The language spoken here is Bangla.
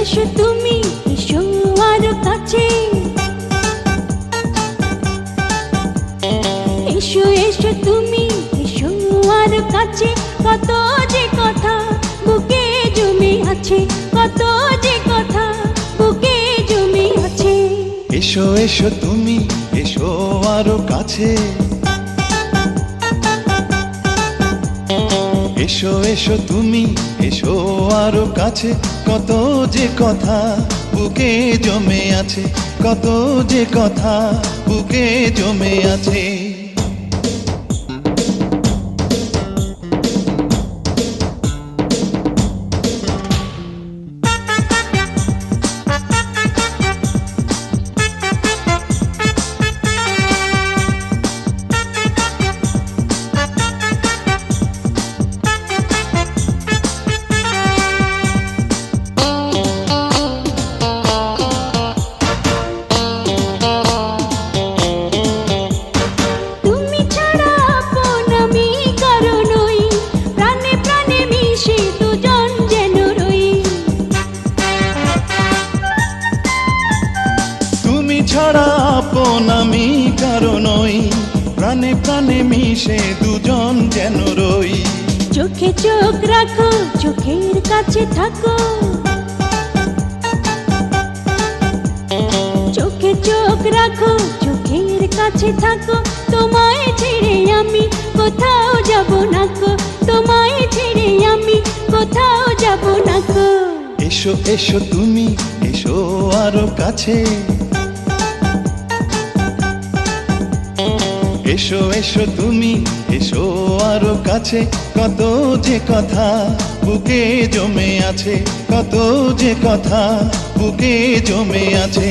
এসো তুমি, এসো আরো কাছে। এসো এসো তুমি, এসো আরো কাছে। কত যে কথা বুকে জমে আছে, কত যে কথা বুকে জমে আছে। এসো এসো তুমি, এসো আরো কাছে। এসো এসো তুমি, এসো আরো কাছে। কত যে কথা বুকে জমে আছে, কত যে কথা বুকে জমে আছে। ছাড়া আপন আমি কারো নই, প্রাণে প্রাণে মিশে দুজন যেন রই। চোখে চোখ রাখো, চোখের কাছে থাকো। চোখে চোখ রাখো, চোখের কাছে থাকো। তোমায় ছেড়ে আমি কোথাও যাব না গো, তোমায় ছেড়ে আমি কোথাও যাব না গো। এসো এসো তুমি, এসো আরো কাছে। এসো এসো তুমি, এসো আরো কাছে। কত যে কথা বুকে জমে আছে, কত যে কথা বুকে জমে আছে।